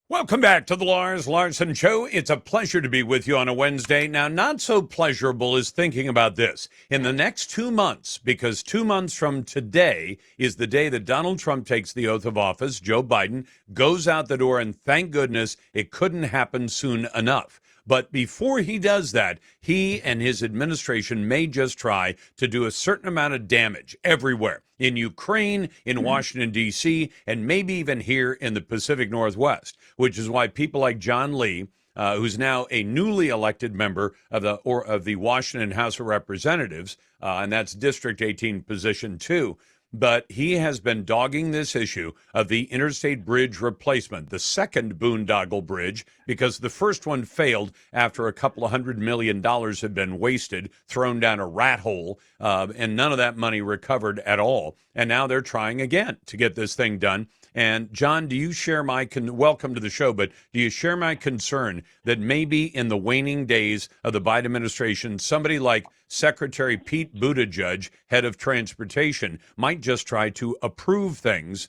Welcome back to the Lars Larson Show. It's a pleasure to be with you on a Wednesday. Now, not so pleasurable is thinking about this. In the next 2 months, because 2 months from today is the day that Donald Trump takes the oath of office, Joe Biden goes out the door, and thank goodness it couldn't happen soon enough. But before he does that, he and his administration may just try to do a certain amount of damage everywhere in Ukraine, in Washington, D.C., and maybe even here in the Pacific Northwest, which is why people like John Lee, who's now a newly elected member of the Washington House of Representatives, and that's District 18 position 2, but he has been dogging this issue of the Interstate Bridge Replacement, the second boondoggle bridge, because the first one failed after a couple of $100 million had been wasted, thrown down a rat hole, and none of that money recovered at all. And now they're trying again to get this thing done. And John, do you share my welcome to the show, but do you share my concern that maybe in the waning days of the Biden administration, somebody like Secretary Pete Buttigieg, head of transportation, might just try to approve things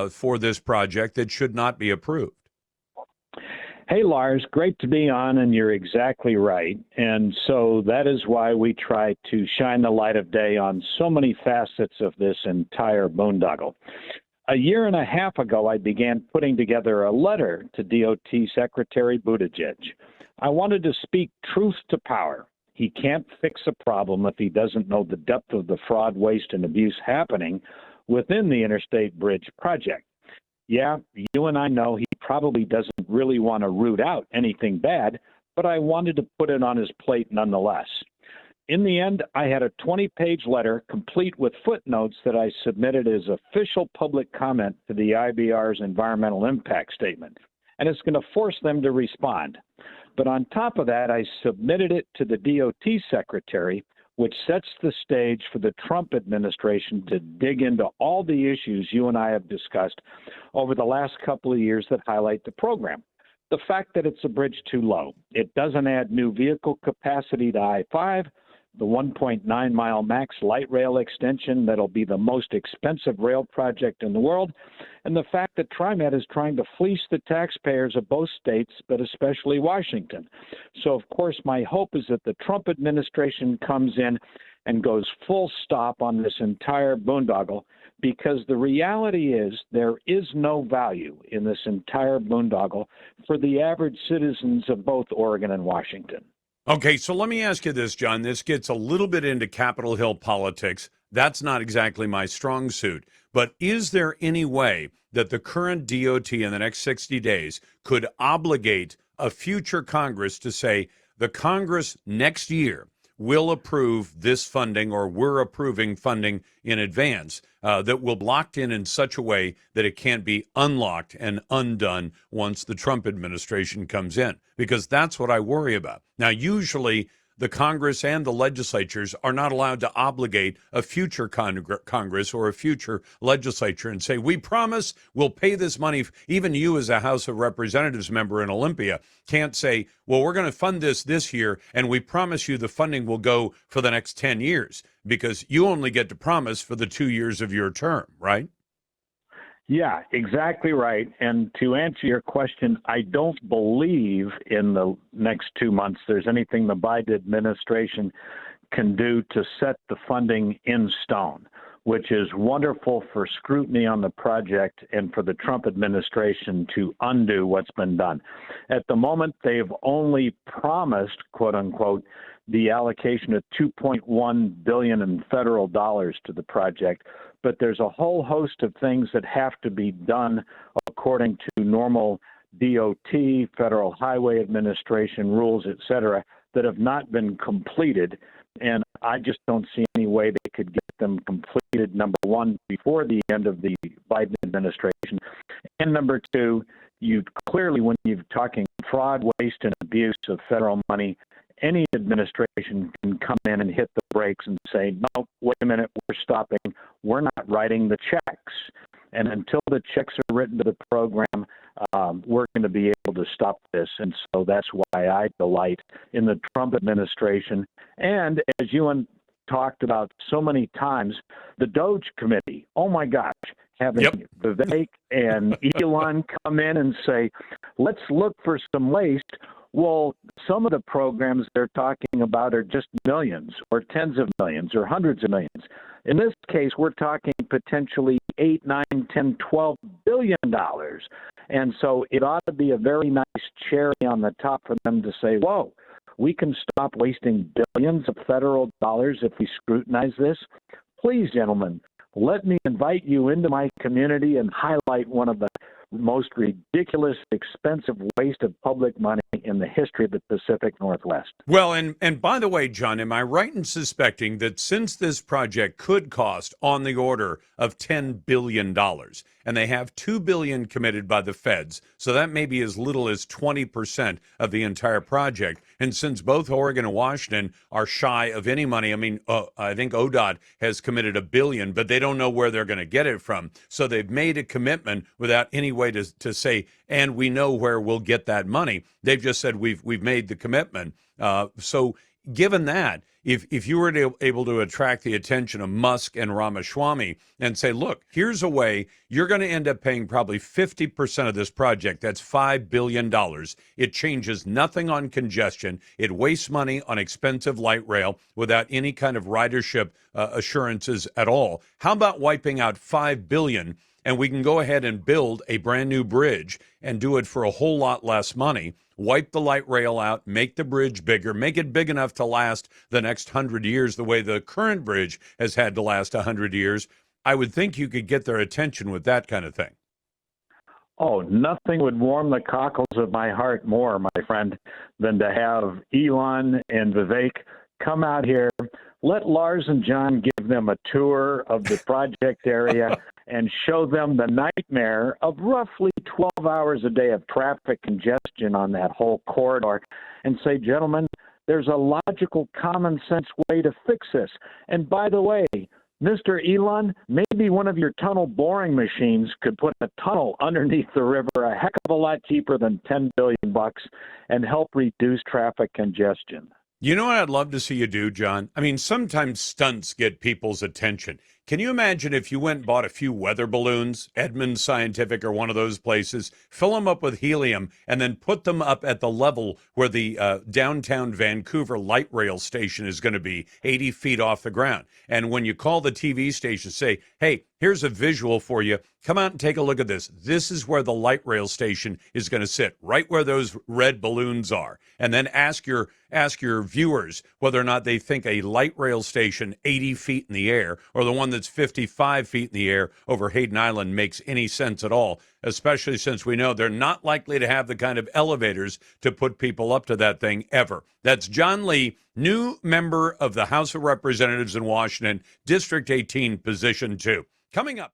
for this project that should not be approved? Hey, Lars, great to be on, and you're exactly right. And so that is why we try to shine the light of day on so many facets of this entire boondoggle. A year and a half ago, I began putting together a letter to DOT Secretary Buttigieg. I wanted to speak truth to power. He can't fix a problem if he doesn't know the depth of the fraud, waste, and abuse happening within the Interstate Bridge project. Yeah, you and I know he probably doesn't really want to root out anything bad, but I wanted to put it on his plate nonetheless. In the end, I had a 20-page letter complete with footnotes that I submitted as official public comment to the IBR's environmental impact statement, and it's going to force them to respond. But on top of that, I submitted it to the DOT secretary, which sets the stage for the Trump administration to dig into all the issues you and I have discussed over the last couple of years that highlight the program. The fact that it's a bridge too low, it doesn't add new vehicle capacity to I-5, the 1.9-mile max light rail extension that'll be the most expensive rail project in the world, and the fact that TriMet is trying to fleece the taxpayers of both states, but especially Washington. So, of course, my hope is that the Trump administration comes in and goes full stop on this entire boondoggle, because the reality is there is no value in this entire boondoggle for the average citizens of both Oregon and Washington. Okay, so let me ask you this, John. This gets a little bit into Capitol Hill politics. That's not exactly my strong suit. But is there any way that the current DOT in the next 60 days could obligate a future Congress to say the Congress next year will approve this funding, or we're approving funding in advance that will be locked in such a way that it can't be unlocked and undone once the Trump administration comes in? Because that's what I worry about. Now, usually the Congress and the legislatures are not allowed to obligate a future Congress or a future legislature and say, we promise we'll pay this money. Even you as a House of Representatives member in Olympia can't say, well, we're going to fund this year, and we promise you the funding will go for the next 10 years, because you only get to promise for the 2 years of your term, right? Yeah, exactly right. And to answer your question, I don't believe in the next 2 months there's anything the Biden administration can do to set the funding in stone, which is wonderful for scrutiny on the project and for the Trump administration to undo what's been done. At the moment, they've only promised, quote unquote, the allocation of $2.1 billion in federal dollars to the project. But there's a whole host of things that have to be done according to normal DOT, Federal Highway Administration rules, et cetera, that have not been completed. And I just don't see any way they could get them completed, number one, before the end of the Biden administration. And number two, you clearly, when you're talking fraud, waste, and abuse of federal money, any administration can come in and hit the brakes and say, no, wait a minute, we're stopping. We're not writing the checks. And until the checks are written to the program, we're going to be able to stop this. And so that's why I delight in the Trump administration. And as you talked about so many times, the DOJ committee, oh my gosh, having Yep. Vivek and Elon come in and say, let's look for some waste. Well, some of the programs they're talking about are just millions or tens of millions or hundreds of millions. In this case, we're talking potentially 8, 9, 10, 12 billion dollars. And so it ought to be a very nice cherry on the top for them to say, whoa, we can stop wasting billions of federal dollars if we scrutinize this. Please, gentlemen, let me invite you into my community and highlight one of the most ridiculous, expensive waste of public money in the history of the Pacific Northwest. Well, and by the way, John, am I right in suspecting that since this project could cost on the order of $10 billion, and they have $2 billion committed by the feds, so that may be as little as 20% of the entire project. And since both Oregon and Washington are shy of any money, I mean, I think ODOT has committed $1 billion, but they don't know where they're going to get it from. So they've made a commitment without any way to say, and we know where we'll get that money. They've just said we've made the commitment. So given that, if you were able to attract the attention of Musk and Ramaswamy and say, look, here's a way you're going to end up paying probably 50% of this project. That's $5 billion. It changes nothing on congestion. It wastes money on expensive light rail without any kind of ridership assurances at all. How about wiping out $5 billion? And we can go ahead and build a brand new bridge and do it for a whole lot less money. Wipe the light rail out, make the bridge bigger, make it big enough to last the next 100 years the way the current bridge has had to last 100 years. I would think you could get their attention with that kind of thing. Oh, nothing would warm the cockles of my heart more, my friend, than to have Elon and Vivek come out here. Let Lars and John give them a tour of the project area and show them the nightmare of roughly 12 hours a day of traffic congestion on that whole corridor and say, gentlemen, there's a logical, common sense way to fix this. And by the way, Mr. Elon, maybe one of your tunnel boring machines could put a tunnel underneath the river a heck of a lot cheaper than $10 billion and help reduce traffic congestion. You know what I'd love to see you do, John? I mean, sometimes stunts get people's attention. Can you imagine if you went and bought a few weather balloons, Edmund Scientific or one of those places, fill them up with helium, and then put them up at the level where the downtown Vancouver light rail station is going to be, 80 feet off the ground. And when you call the TV station, say, hey, here's a visual for you. Come out and take a look at this. This is where the light rail station is going to sit, right where those red balloons are. And then ask your viewers whether or not they think a light rail station 80 feet in the air or the one that's 55 feet in the air over Hayden Island makes any sense at all, especially since we know they're not likely to have the kind of elevators to put people up to that thing ever. That's John Lee, new member of the House of Representatives in Washington, District 18, Position 2. Coming up.